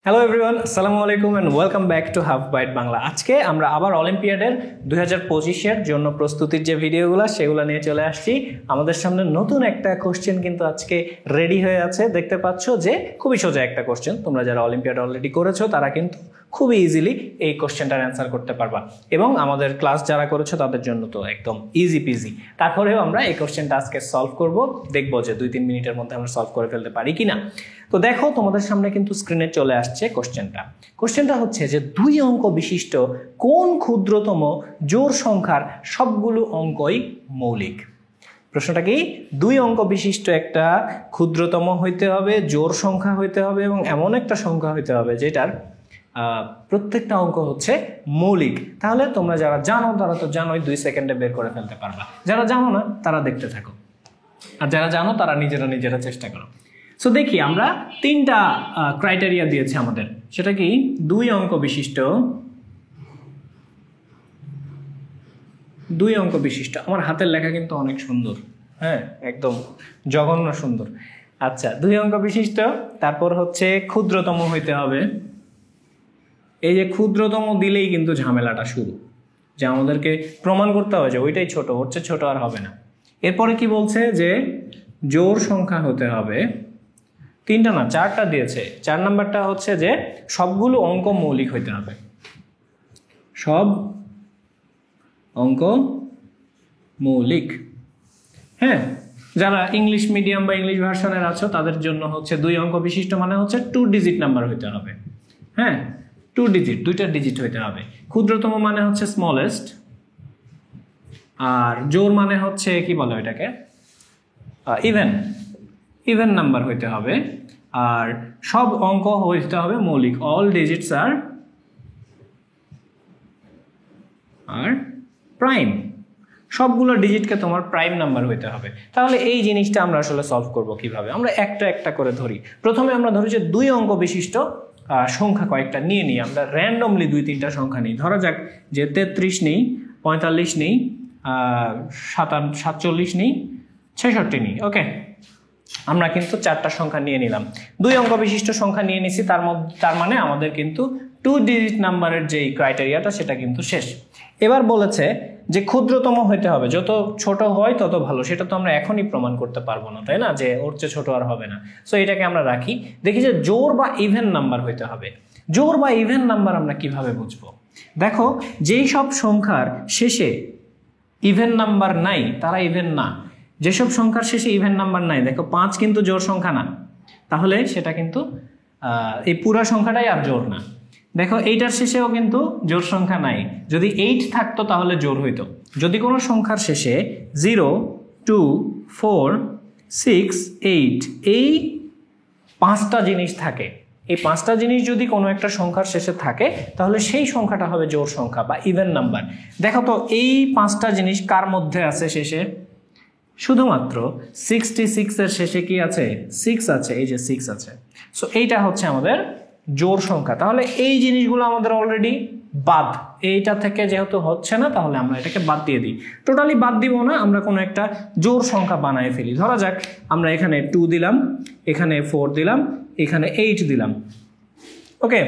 Hello everyone, আসসালামু আলাইকুম and welcome back to Half Byte Bangla. আজকে আমরা আবার অলিম্পিয়াডের 2025-এর জন্য প্রস্তুতির যে ভিডিওগুলো সেগুলো নিয়ে চলে আসছি। আমাদের সামনে নতুন একটা কোশ্চেন কিন্তু আজকে রেডি হয়ে আছে। দেখতে পাচ্ছ যে খুবই সোজা একটা কোশ্চেন। তোমরা যারা অলিম্পিয়াড অলরেডি করেছো তারা কিন্তু খুবই ইজিলি এই কোশ্চেনটার অ্যান্সার করতে পারবা, এবং আমাদের ক্লাস যারা করেছো তাদের জন্য তো একদম ইজি পিজি। তারপরেও আমরা এই কোশ্চেনটা আজকে সলভ করব, দেখবো যে 2-3 মিনিটের মধ্যে আমরা সলভ করে ফেলতে পারি কিনা। তো দেখো, তোমাদের সামনে কিন্তু স্ক্রিনে চলে আসছে কোশ্চেনটা হচ্ছে যে 2 অঙ্ক বিশিষ্ট কোন ক্ষুদ্রতম জোড় সংখ্যার সবগুলো অঙ্কই মৌলিক। প্রশ্নটা কি? 2 অঙ্ক বিশিষ্ট একটা ক্ষুদ্রতম হইতে হবে, জোড় সংখ্যা হইতে হবে, এবং এমন একটা সংখ্যা হইতে হবে যেটার প্রত্যেকটা অঙ্ক হচ্ছে মৌলিক। তাহলে তোমরা যারা জানো তারা তো জানোই, 2 সেকেন্ডে বের করে ফেলতে পারবা। যারা জানো না তারা দেখতে থাকো, আর যারা জানো তারা নিজেরা চেষ্টা করো। সো দেখি, আমরা 3টা ক্রাইটেরিয়া দিয়েছে আমাদের। সেটা কি? 2 অঙ্ক বিশিষ্ট। আমার হাতের লেখা কিন্তু অনেক সুন্দর, হ্যাঁ, একদম জঘন্য সুন্দর। আচ্ছা, 2 অঙ্ক বিশিষ্ট, তারপর হচ্ছে ক্ষুদ্রতম হইতে হবে। এই যে ক্ষুদ্রতম দিলেই কিন্তু ঝামেলাটা শুরু, যে আমাদেরকে প্রমাণ করতে হবে যে ওইটাই ছোট, ওর চেয়ে ছোট আর হবে না। এরপরে কি বলছে? যে জোড় সংখ্যা হতে হবে। 3টা না 4টা দিয়েছে। 4 নাম্বারটা হচ্ছে যে সবগুলো অঙ্ক মৌলিক হইতে হবে। সব অঙ্ক মৌলিক। হ্যাঁ, যারা ইংলিশ মিডিয়াম বা ইংলিশ ভার্সনের আছো তাদের জন্য হচ্ছে 2 অঙ্ক বিশিষ্ট মানে হচ্ছে 2 ডিজিট নাম্বার হইতে হবে। হ্যাঁ, 2 ডিজিট, 2টা ডিজিট হইতে হবে। ক্ষুদ্রতম মানে হচ্ছে স্মলেস্ট, আর জোড় মানে হচ্ছে কি বলে ওইটাকে, ইভেন নাম্বার হইতে হবে। আর সব অঙ্ক হইতে হবে মৌলিক। অল ডিজিটস আর প্রাইম। সবগুলো ডিজিটকে তোমার প্রাইম নাম্বার হইতে হবে। তাহলে এই জিনিসটা আমরা আসলে সলভ করব কিভাবে? আমরা একটা একটা করে ধরি। প্রথমে আমরা ধরি যে 2 অঙ্ক বিশিষ্ট সংখ্যা কয়েকটা নিয়ে নিই। আমরা র্যান্ডমলি 2-3টা সংখ্যা নিই। ধরা যাক যে 33 নেই, 45 নেই, 47 নেই, 66 নেই। ওকে, আমরা কিন্তু 4টা সংখ্যা নিয়ে নিলাম। 2 অঙ্ক বিশিষ্ট সংখ্যা নিয়ে নিছি, তার মানে আমাদের কিন্তু 2 ডিজিট নাম্বারের যেই ক্রাইটেরিয়াটা সেটা কিন্তু শেষ। এবার বলেছে যে ক্ষুদ্রতম হইতে হবে, যত ছোট হয় তত ভালো। সেটা তো আমরা এখনই প্রমাণ করতে পারবো না, তাই না, যে ওর চেয়ে ছোট আর হবে না। সো এটাকে আমরা রাখি। দেখি যে জোড় বা ইভেন নাম্বার হইতে হবে। জোড় বা ইভেন নাম্বার আমরা কিভাবে বুঝবো? দেখো, যেই সব সংখ্যার শেষে ইভেন নাম্বার নাই তারা ইভেন না। যেসব সংখ্যার শেষে ইভেন নাম্বার নাই, দেখো 5 কিন্তু জোড় সংখ্যা না, তাহলে সেটা কিন্তু এই পুরা সংখ্যাটাই আর জোড় না। দেখো, এইটার শেষেও কিন্তু জোড় সংখ্যা নাই। যদি 8 থাকতো তাহলে জোড় হইতো। যদি কোনো সংখ্যার শেষে 0, 2, 4, 6, 8 এই 5টা জিনিস থাকে, এই 5টা জিনিস যদি কোনো একটা সংখ্যার শেষে থাকে তাহলে সেই সংখ্যাটা হবে জোড় সংখ্যা বা ইভেন নাম্বার। দেখো তো, এই 5টা জিনিস কার মধ্যে আছে শেষে? শুধুমাত্র 66 এর শেষে কি আছে? 6 আছে। এই যে 6 আছে। সো এইটা হচ্ছে আমাদের জোড় সংখ্যা। তাহলে এই জিনিসগুলো আমাদের অলরেডি বাদ। এইটা থেকে যেহেতু হচ্ছে না, তাহলে আমরা এটাকে বাদ দিয়ে দিই। টোটালি বাদ দিব না, আমরা কোনো একটা জোড় সংখ্যা বানায় ফেলি। ধরা যাক আমরা এখানে 2 দিলাম, এখানে 4 দিলাম, এখানে 8 দিলাম। ওকে,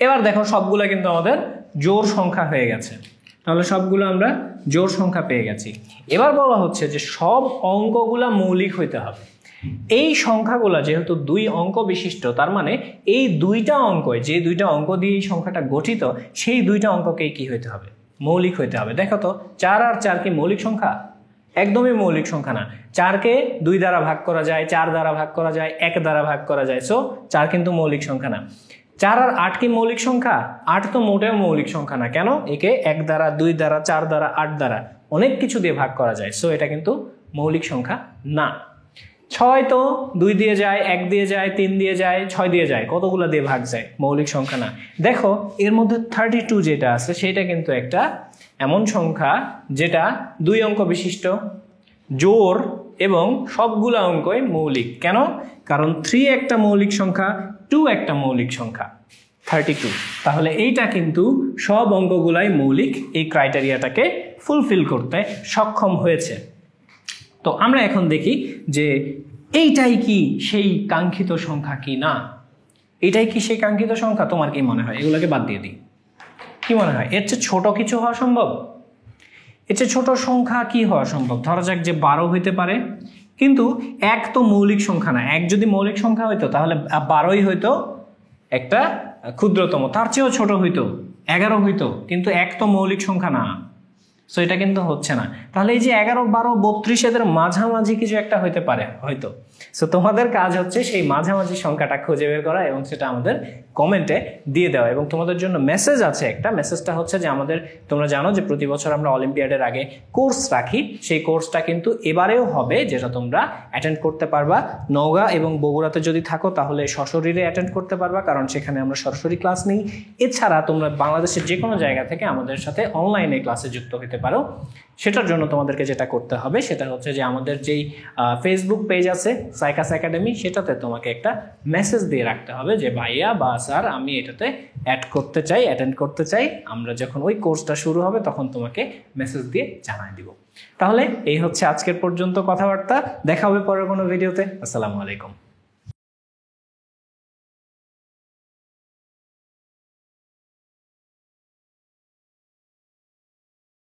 এবার দেখো সবগুলো কিন্তু আমাদের জোড় সংখ্যা হয়ে গেছে। তাহলে সবগুলো আমরা জোড় সংখ্যা পেয়ে গেছি। এবার বলা হচ্ছে যে সব অঙ্কগুলা মৌলিক হইতে হবে। এই সংখ্যাগুলা যেহেতু 2 অঙ্ক বিশিষ্ট, তার মানে এই 2টা অঙ্ক, যে 2টা অঙ্ক দিয়ে এই সংখ্যাটা গঠিত, সেই 2টা অঙ্ককেই কি হইতে হবে? মৌলিক হইতে হবে। দেখো তো, 4 আর 4 কি মৌলিক সংখ্যা? একদমই মৌলিক সংখ্যা না। 4কে 2 দ্বারা ভাগ করা যায়, 4 দ্বারা ভাগ করা যায়, 1 দ্বারা ভাগ করা যায়। সো 4 কিন্তু মৌলিক সংখ্যা না। 4 আর 8 কি মৌলিক সংখ্যা? 8 তো মোটেও মৌলিক সংখ্যা না। কেন? একে 1 দ্বারা, 2 দ্বারা, 4 দ্বারা, 8 দ্বারা অনেক কিছু দিয়ে ভাগ করা যায়। সো এটা কিন্তু মৌলিক সংখ্যা না। 6 তো 2 দিয়ে যায়, 1 দিয়ে যায়, 3 দিয়ে যায়, 6 দিয়ে যায়, কতগুলো দিয়ে ভাগ যায়? মৌলিক সংখ্যা না। দেখো, এর মধ্যে 32 যেটা আছে সেটা কিন্তু একটা এমন সংখ্যা যেটা 2 অঙ্ক বিশিষ্ট, জোড়, এবং সবগুলো অঙ্কই মৌলিক। কেন? কারণ 3 একটা মৌলিক সংখ্যা, 2 একটা মৌলিক সংখ্যা, 32। তাহলে এইটা কিন্তু সব অঙ্কগুলাই মৌলিক, এই ক্রাইটেরিয়াটাকে ফুলফিল করতে সক্ষম হয়েছে। তো আমরা এখন দেখি যে এইটাই কি সেই কাঙ্ক্ষিত সংখ্যা কি না। এটাই কি সেই কাঙ্ক্ষিত সংখ্যা? তোমার কি মনে হয়? এগুলোকে বাদ দিয়ে দিই। কি মনে হয় এর চেয়ে ছোট কিছু হওয়া সম্ভব? এর চেয়ে ছোট সংখ্যা কি হওয়া সম্ভব? ধরা যাক যে 12 হইতে পারে, কিন্তু 1 তো মৌলিক সংখ্যা না। 1 যদি মৌলিক সংখ্যা হইতো তাহলে 12ই হইতো একটা ক্ষুদ্রতম, তার চেয়েও ছোট হইতো 11 হইতো, কিন্তু 1 তো মৌলিক সংখ্যা না। সো এটা কিন্তু হচ্ছে না। তাহলে এই যে 11, 12, 32 এদের মাঝামাঝি কিছু একটা হইতে পারে হয়তো। সো তোমাদের কাজ হচ্ছে সেই মাঝামাঝি সংখ্যাটা খুঁজে বের করা এবং সেটা আমাদের কমেন্টে দিয়ে দেওয়া। এবং তোমাদের জন্য মেসেজ আছে একটা, মেসেজটা হচ্ছে যে তোমরা জানো যে প্রতি বছর আমরা অলিম্পিয়াডের আগে কোর্স রাখি, সেই কোর্সটা কিন্তু এবারেও হবে, যেটা তোমরা অ্যাটেন্ড করতে পারবা। নওগাঁ এবং বগুড়াতে যদি থাকো তাহলে সশরীরে অ্যাটেন্ড করতে পারবা, কারণ সেখানে আমরা সরাসরি ক্লাস নিই। এছাড়া তোমরা বাংলাদেশের যে কোনো জায়গা থেকে আমাদের সাথে অনলাইনে ক্লাসে যুক্ত হতে পারো। সেটার জন্য তোমাদেরকে যেটা করতে হবে সেটা হচ্ছে যে আমাদের যেই ফেসবুক পেজ আছে সাইকাস একাডেমি, সেটাতে তোমাকে একটা মেসেজ দিয়ে রাখতে হবে যে ভাইয়া বা স্যার আমি এটাতে অ্যাটেন্ড করতে চাই। আমরা যখন ওই কোর্সটা শুরু হবে তখন তোমাকে মেসেজ দিয়ে জানাই দিব। তাহলে এই হচ্ছে আজকের পর্যন্ত কথাবার্তা। দেখা হবে পরের কোনো ভিডিওতে। আসসালামু আলাইকুম।